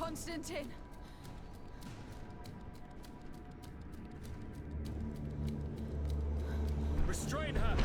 Constantine! Restrain her!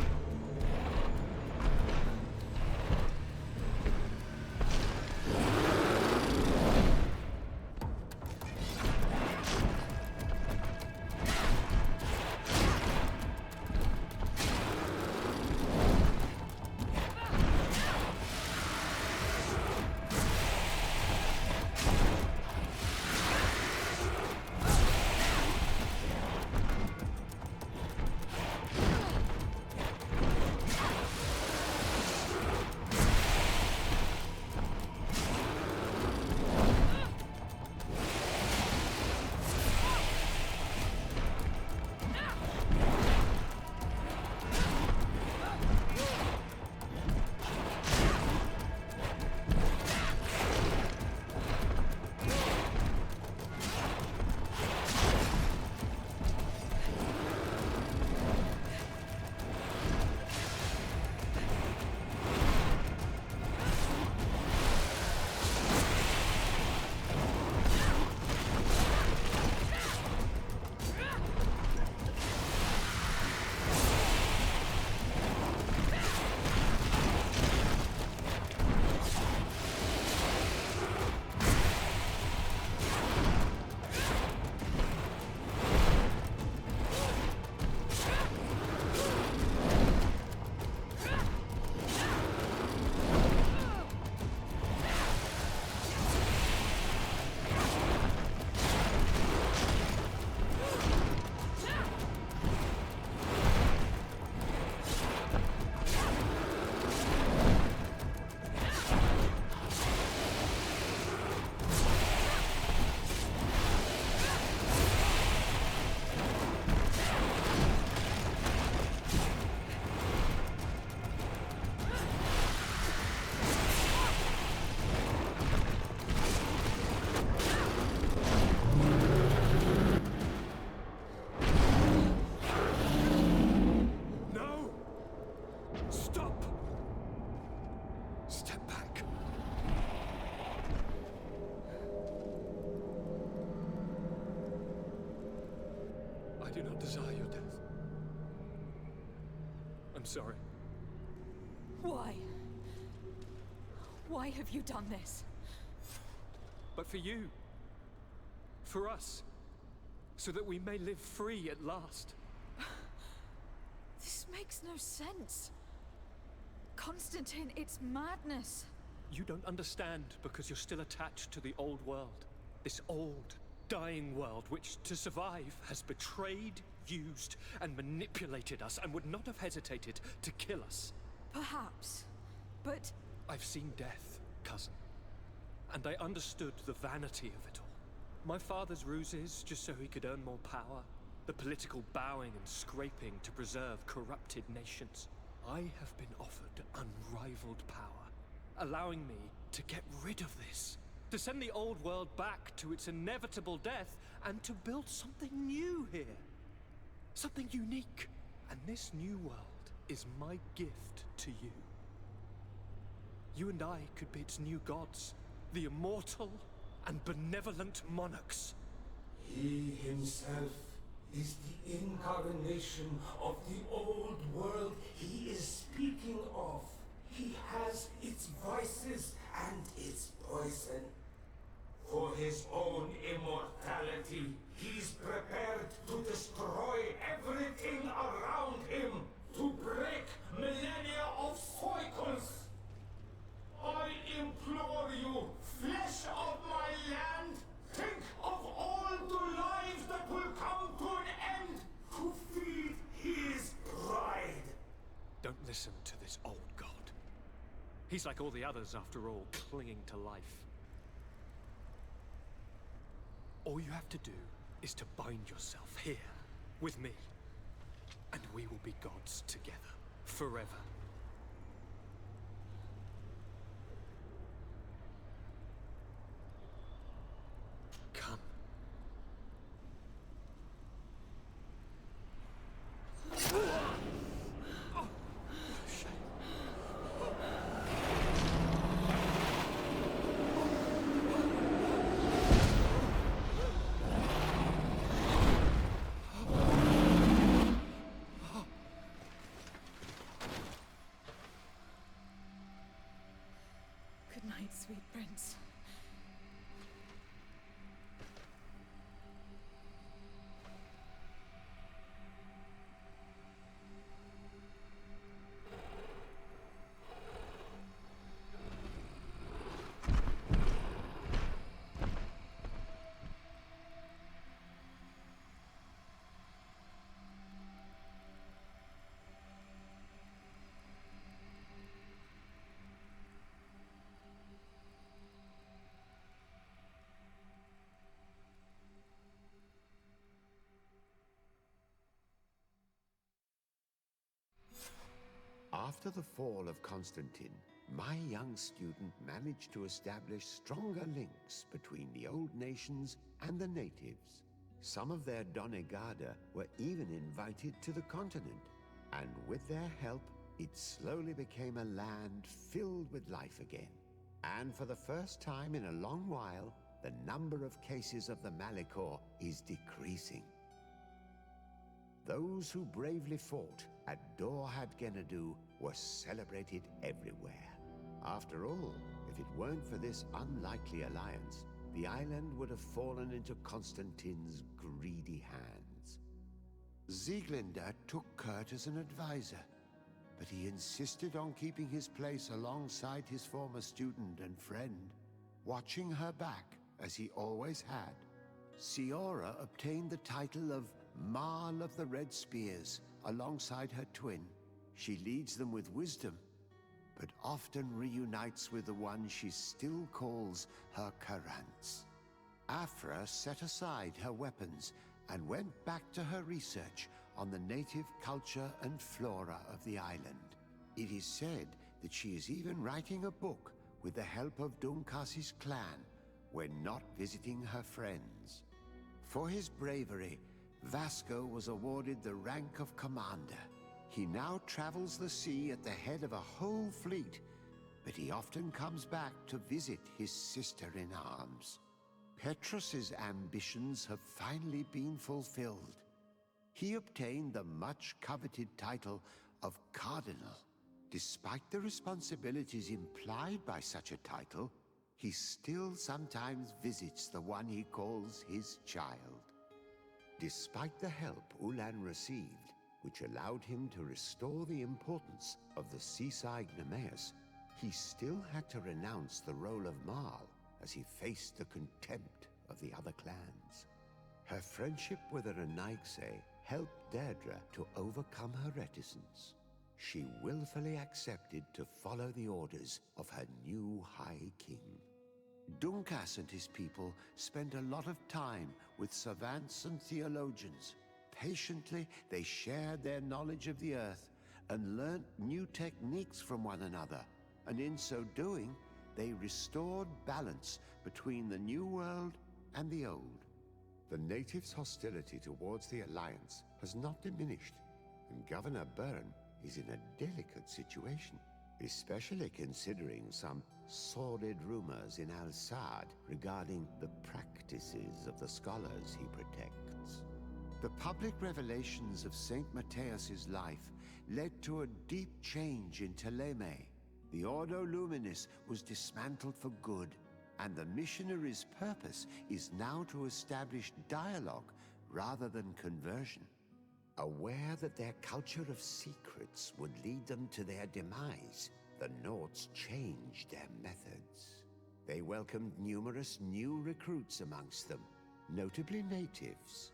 I do not desire your death. I'm sorry. Why? Why have you done this? But for you. For us. So that we may live free at last. This makes no sense. Constantine, it's madness. You don't understand because you're still attached to the old world. This old, dying world which, to survive, has betrayed, used, and manipulated us and would not have hesitated to kill us. Perhaps, but... I've seen death, cousin. And I understood the vanity of it all. My father's ruses just so he could earn more power. The political bowing and scraping to preserve corrupted nations. I have been offered unrivaled power, allowing me to get rid of this. To send the old world back to its inevitable death and to build something new here. Something unique. And this new world is my gift to you. You and I could be its new gods, the immortal and benevolent monarchs. He himself is the incarnation of the old world he is speaking of. He has its vices and its poison. For his own immortality, he's prepared to destroy everything around him, to break millennia of cycles. I implore you, flesh of my land, think of all the lives that will come to an end to feed his pride. Don't listen to this old god. He's like all the others, after all, clinging to life. All you have to do is to bind yourself here, with me. And we will be gods together, forever. Come. After the fall of Constantine, my young student managed to establish stronger links between the old nations and the natives. Some of their Donegada were even invited to the continent, and with their help, it slowly became a land filled with life again. And for the first time in a long while, the number of cases of the Malichor is decreasing. Those who bravely fought at Dorhad Genadu were celebrated everywhere. After all, if it weren't for this unlikely alliance, the island would have fallen into Constantine's greedy hands. Sieglinde took Kurt as an advisor, but he insisted on keeping his place alongside his former student and friend, watching her back as he always had. Siora obtained the title of Marl of the Red Spears alongside her twin. She leads them with wisdom, but often reunites with the one she still calls her Karants. Afra set aside her weapons and went back to her research on the native culture and flora of the island. It is said that she is even writing a book with the help of Dunkas's clan when not visiting her friends. For his bravery, Vasco was awarded the rank of commander. He now travels the sea at the head of a whole fleet, but he often comes back to visit his sister-in-arms. Petrus's ambitions have finally been fulfilled. He obtained the much-coveted title of Cardinal. Despite the responsibilities implied by such a title, he still sometimes visits the one he calls his child. Despite the help Ulan received, which allowed him to restore the importance of the seaside Nemeus, he still had to renounce the role of Marl as he faced the contempt of the other clans. Her friendship with the Renaigse helped Deirdre to overcome her reticence. She willfully accepted to follow the orders of her new High King. Dunkas and his people spent a lot of time with savants and theologians. Patiently, they shared their knowledge of the earth and learnt new techniques from one another, and in so doing, they restored balance between the new world and the old. The natives' hostility towards the Alliance has not diminished, and Governor Byrne is in a delicate situation, especially considering some sordid rumors in Al-Saad regarding the practices of the scholars he protects. The public revelations of Saint Matthias's life led to a deep change in Ptolemy. The Ordo Luminis was dismantled for good, and the missionaries' purpose is now to establish dialogue rather than conversion. Aware that their culture of secrets would lead them to their demise, the Nords changed their methods. They welcomed numerous new recruits amongst them, notably natives.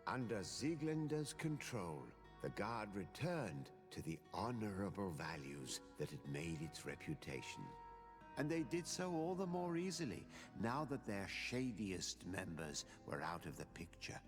Under Sieglinde's control, the Guard returned to the honorable values that had made its reputation. And they did so all the more easily now that their shadiest members were out of the picture.